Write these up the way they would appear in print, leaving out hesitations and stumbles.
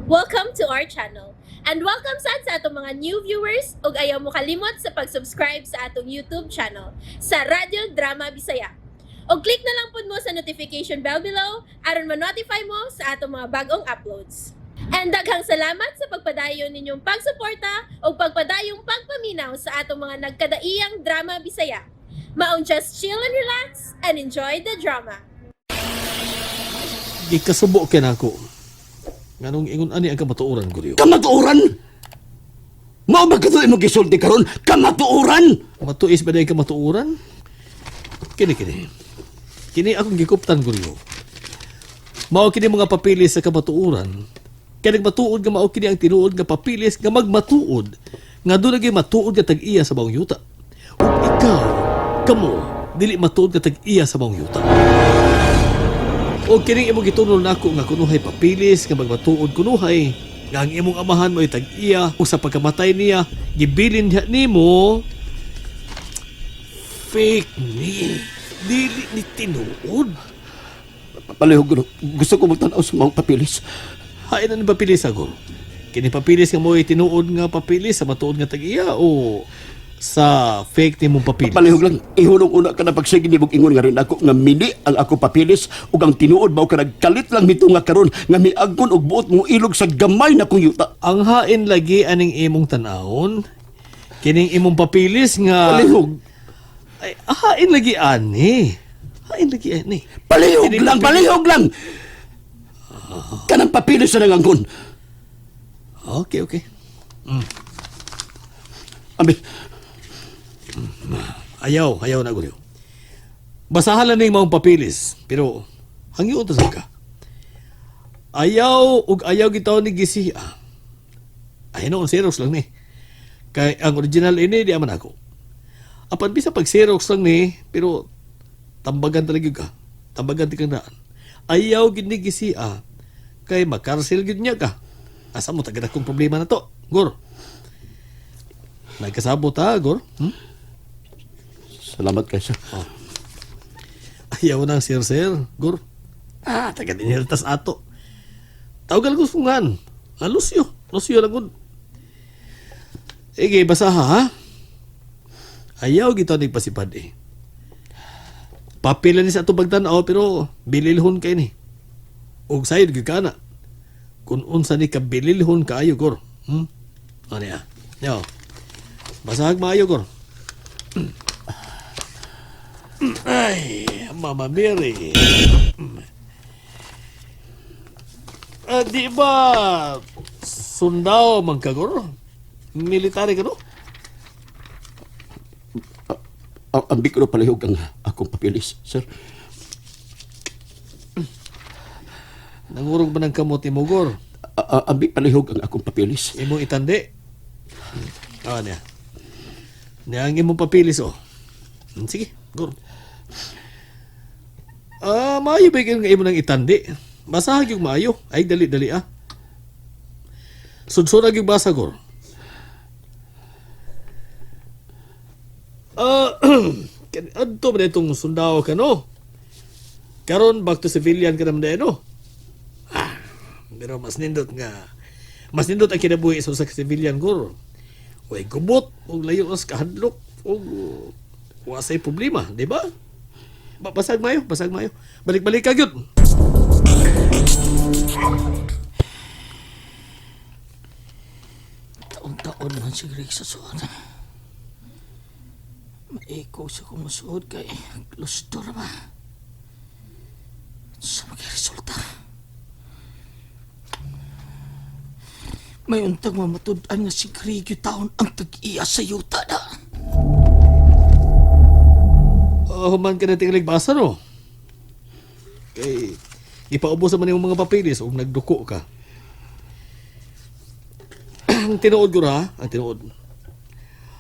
Welcome to our channel. And welcome sa atong mga new viewers ug ayaw mo kalimot sa pag-subscribe sa atong YouTube channel sa Radio Drama Bisaya. O click na lang pud mo sa notification bell below aron ma-notify mo sa atong mga bagong uploads. And daghang salamat sa pagpadayon ninyong pagsuporta o pagpadayong pagpaminaw sa atong mga nagkadaiyang Drama Bisaya. Maong just chill and relax and enjoy the drama. Gikasubo ka na ako. Nganong ingon ani ang kamatuoran ko riyo. Kamatuoran? Mao ba kato imong gisulti karon? Kamatuoran? Matuis ba dahil kamatuoran? Kini. Kini akong gikuptan ko riyo. Mao kini mga papilis sa kamatuoran. Kaya nagmatuod nga mao kini ang tinuod nga papilis nga magmatuod. Nga doon lagi matuod nga tag-iya sa bawang yuta. Ug ikaw, kamo, dili matuod nga tag-iya sa bawang yuta. O kining imong gitunol nako nga kunuhay papilis nga magmatuod kunuhay nga ang imong amahan mo tag-iya o sa pagkamatay niya gibilin diha nimo fake ni dili ni tinuod. Palihog gusto ko magtanaw sa mga papilis. Hain na ni papilis ako. Kini papilis nga mo tinuod nga papilis sa matuod nga tag-iya o sa fake ni mong papilis. Palihog lang ihulong una ka na pagsige ni ingon nga rin ako nga mini ang ako papilis ug ang tinuod mao ka nagkalit lang mito nga karon nga miagkon og buot mo ilog sa gamay na kong yuta. Ang hain lagi aning imong tanawon kining imong papilis nga Palihog. ay hain lagi ani. Hain lagi ani. Palihog Kining lang, papilis- palihog lang. Kanang papilis na nangangkon. Okay. Abi, Ayaw na guliw. Basahan lang ning maong papilis, pero hangyo ta ka. Ayaw gitaw ni gisiya. Ay no, Xerox lang ni. Kay ang original ini di aman ako. Apan bisa pag Xerox lang ni, pero tambagan talaga ka. Tambagan ti kang daan. Ayaw gid ni gisiya. Kay makarsel gid niya ka. Asa mo tagad akong problema na to, Gor? Nagkasabot ha, Gor? salamat kay sir. Ayaw na sir, Gor. Taga dinirtas ato. Tawagal ko sungan. Lucio lang gud. Ige, basa ha? Ayaw gito nagpasipad eh. Papila ni sa ato bagtanaw pero bililhon kay ni. Og sayod gyud kana. Kung unsa ni ka bililhon kaayo, Gor. Ano niya? Yo. Basahag maayo, Gor. Ay, Mama Mary. Di ba sundao man ka, Gor? Military ka, no? Ang bikro palihog ang akong papilis, sir. Nangurog ba ng kamot mo, Gor? Ang palihog ang akong papilis. Imong itandi? Niya. Niya ang imong papilis, oh. Sige, Gor. Maayo ba yung imo ng itandi? Basahag yung maayo. Ay, dali, ah. Sudsurag yung basa, Gor. Adto ba na itong sundao ka, no? Karon back to civilian ka naman na, no? Pero mas nindot ang kinabuhi sa civilian, Gor. Uy, gubot, o layo os kahadlok, o wasay problema, di ba? Basag mayo. Balik-balik ka, gyud. Taon-taon man si Greg sa suot. Maiko sa kumusuod kay Lustor ba? Sa resulta. May untang mamatud-an nga si Greg yung taon ang tag-iya sa yuta na. Human ka na tinglig basa, no? Kay, ipaubos naman yung mga papilis o nagduko ka. Ang tinuod ko ha? Ang tinuod.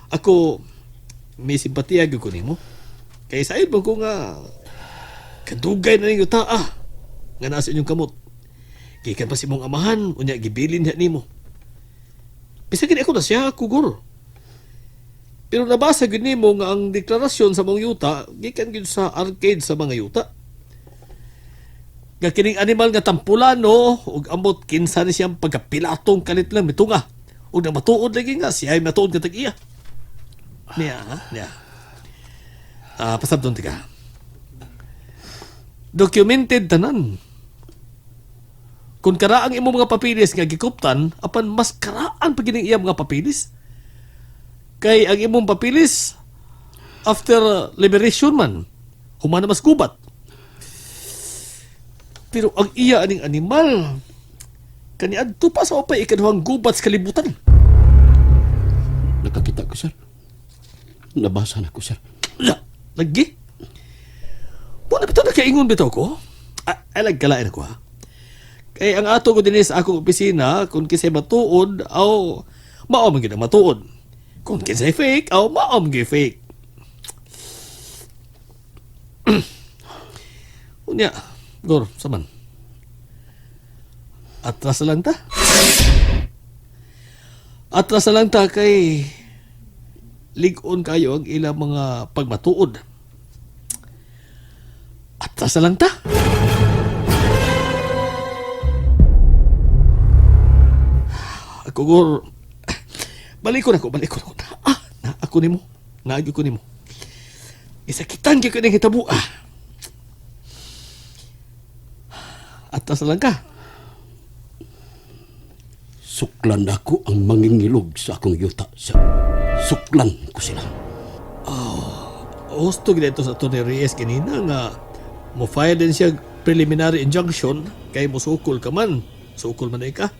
Ako, may simpatiya ko nimo. Kaya sa mo ko nga, kadugay na ninyo nga nasa inyong kamot. Gikan pa si mong amahan, unya gibilin niya nimo. Bisagin ako na siya, Kugor. Pero nabasa gid nimo nga ang deklarasyon sa mga yuta gikan gid sa arcade sa mga yuta. Nga kining animal nga tampulano, ug ambot kinsa ni siyang pagkapilatong kalit lang mitunga. Ug na matuod lagi nga, siya ay matuod nga tag-iya. Niya, ha? Niya. Pasabdon tika. Documented tanan. Kung karaang imo mga papilis nga gikuptan, apan mas karaan pa gining iya mga papilis. Kay ang imong papilis, after liberation man, humana mas gubat. Pero ang iya aning animal, kaniadto pa sa opay ikaduhang gubat sa kalibutan. Nakakita ko, sir. Nabasa na ko, sir. Lagi? Muna bitaw na kaingon bitaw ko? Alag kalain ako, ha? Kay ang ato ko din sa akong opisina, kung kisay matuod, aw maom gid ang matuod. Kung kisay fake, aw maom gid fake. Unya, Gor, saman. Atras na lang ta. Atras na lang ta kay ligon kayo ang ilang mga pagmatuod. Atras na lang ta. Ako, Gor, balikon ako. Na ako nimo. Naagi ko nimo. Isakitan ka ng hitabo. Atras na lang ka. Suklan ako ang mangingilog sa akong yuta, sir. Suklan ko sila. Gusto gito sa Tony Reyes kanina nga mo-file din siya preliminary injunction kay musukol ka man. Sukol man na ka.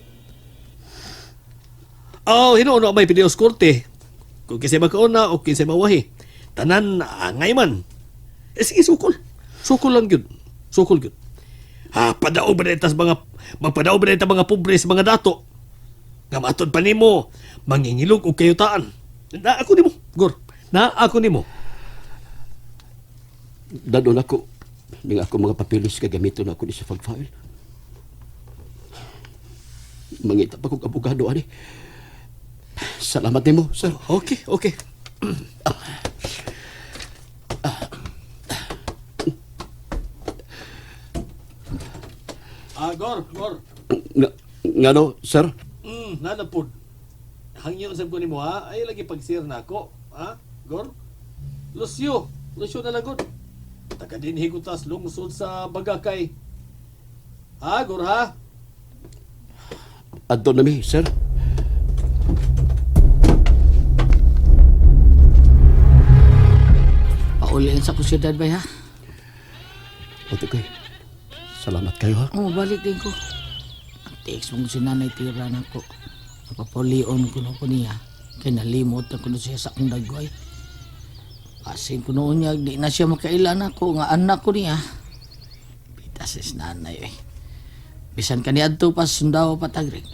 Hinuuno may pinios korte. Kung kisay makauna o kisay mawahi. Tanan angay man. Sige, sukol. Sukol lang yun. Sukol yun. Padaog ba na itas magpadaog ba na itas mga pobre sa mga dato. Nga matod pa nimo, mangingilog o kayutaan. Na ako nimo, Gor. Na ako nimo. Dadon ako. Ning ako mga papilis kagamiton ako ni sa pag-file. Mangita pa kong abogado, ani. Salamat nimo, sir. Okay. Gor. Ngano, sir? Nanapod. Hangyo sa ko nimo, ha? Ay lagi pagsir na ako, ha? Gor. Lucio na lagod. Taka din higutas lungsod sa Bagakay. Gor, ha? Adto na mi, sir. Paulin sa kusyudad ba, ha? Ote koy. Salamat kayo, ha? Balik din ko. Ang text mong sinanay tira na ko. Napapulion ko na ko niya. Kaya nalimot na ko na siya sa akong dagway. Asin ko noon niya, di na siya makailan ako, nga anak ko niya. Pitas is nanay, eh. Bisan kaniadto pa sundaw patagring.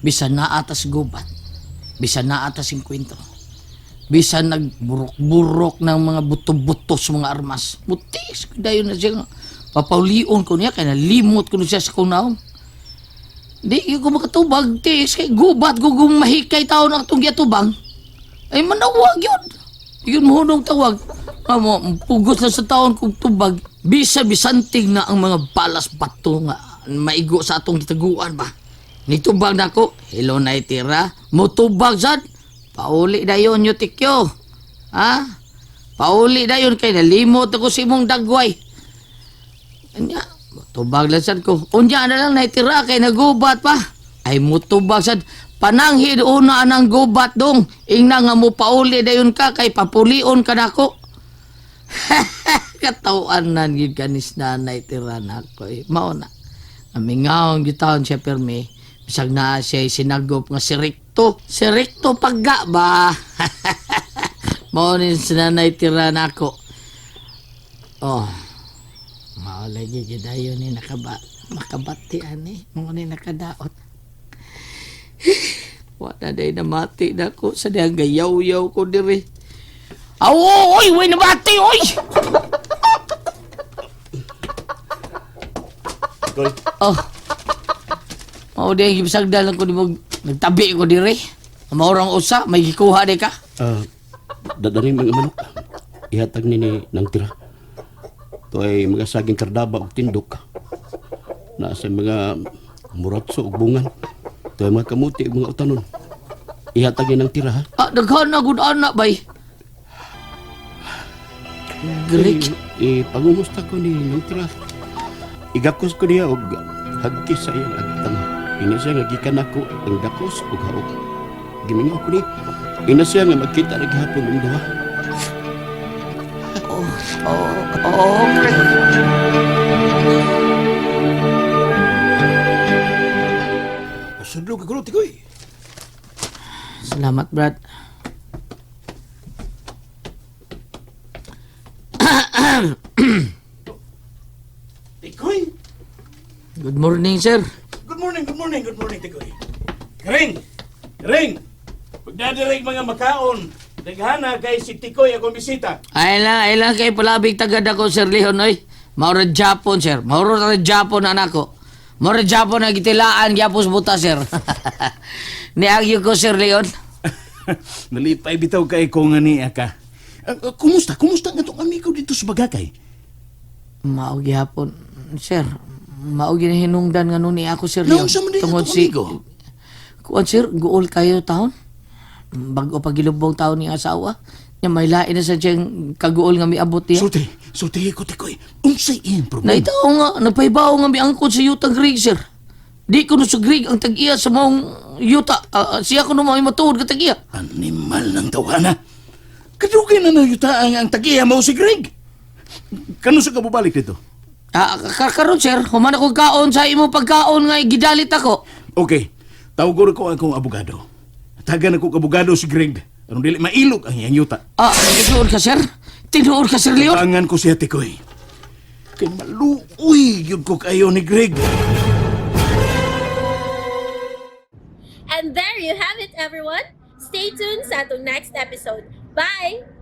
Bisan na atas gubat. Bisan na atas 50. Bisan nagburok-burok ng mga buto-butos mga armas. Butis, dayon na siya nga. Papaulion ko niya, kaya nalimot ko na siya sa kunaw. Di ko makatubag, tis, kay gubat ko mahikay tao na itong giatubang. Ay manawag yun. Yun mohonong tawag. Pugot na sa taon kong tubag. Bisa-bisanting na ang mga balas bato nga maigo sa atong gitaguan ba. Nitubag na ko, hello na itira, mutubag sad. Pauli na yun yung tikyo. Pauli na yun kay nalimot ako si mong dagway. Anya, mutubag lang sad ko. Unya na lang naitira kay nagubat pa. Ay mutubag sad. Pananghid una anang gubat dong. Ingna nga mo pauli na yun ka kay papulion ka na ko. Katawanan yun kanis na naitira na ko. Mao na. Amingaw ang gitawon siya perme. Bisag na siya sinagop nga si Recto. Si Recto pagga ba? Mao ni sinanay tira na ko. Maulagi gidayon ni makabati ani. Mao ni nakadaot. Wala day namati na ko sa diyang gayaw-yaw ko diri. Oy! Way nabati, oy! Koy. Diyang gibisagdalan ko di mo nagtabi ko diri. Maurang usa, may gikuha di ka. Dadaring mga manok. Ihatag ni nang tira. Ito ay mga saging kardaba o tindok. Nasa mga muratso ug bungan. Ito mga kamuti ug mga utanon. Ihatagin ng tira ha. Daghan na gud anak bay. Greg, Pangumusta ko ni ng tira. Igakos ko niya og hagkis sa iyang agtang. Ina siya nga gikan ako ang dakos ug haok. Gimingaw ko ni. Ina siya nga magkita na gihapon ng duha. okay. Sundlo ka kuno, Tikoy. Salamat, Brad. Tikoy! Good morning, sir. Good morning, Tikoy. Karing! Pagdadarig mga makaon, daghana kay si Tikoy akong bisita. Ay lang kay palabig tagad ako, Sir Leon, oy. Maura Japon, sir. Maura Japon anak ko. Maura Japon na gitilaan, gyapos buta, sir. Niagyo ko, Sir Leon. Nalipay bitaw kay ko nga niya ka. Kumusta? Kumusta nga itong amigo dito sa Bagakay? Maog gyapon, sir. Maog hinungdan nga nun ni ako, Sir Leon. Naon sa man din Tungod itong si amigo? Kuan, sir, guol kayo taon. Bago pagilubong taon ni asawa. Nya may lain na sa diyang kaguol nga miabot niya. Sulti ko, Tikoy. Unsay iyang problema? Naitaw nga, nagpaibaw nga miangkot sa yutang Greg, sir. Di ko no sa Greg ang tag-iya sa maong yuta. Siya ko no may matuod ka tag-iya. Animal ng tawana. Kadugay na nayuta ang tagiya mo si Greg. Kano sa kabubalik dito? Karon, sir, human ako kaon sa imo pagkaon nga gidalit ako. Okay, tawagor ko akong abogado. Tagan ako abogado si Greg. Anong dili mailog ang iyang yuta. Tinuod ka, sir? Tinuod ka, Sir Leon? Tangan ko siya, Tikoy. Kay maluoy yun ko kayo ni Greg. And there you have it, everyone. Stay tuned sa atong next episode. Bye!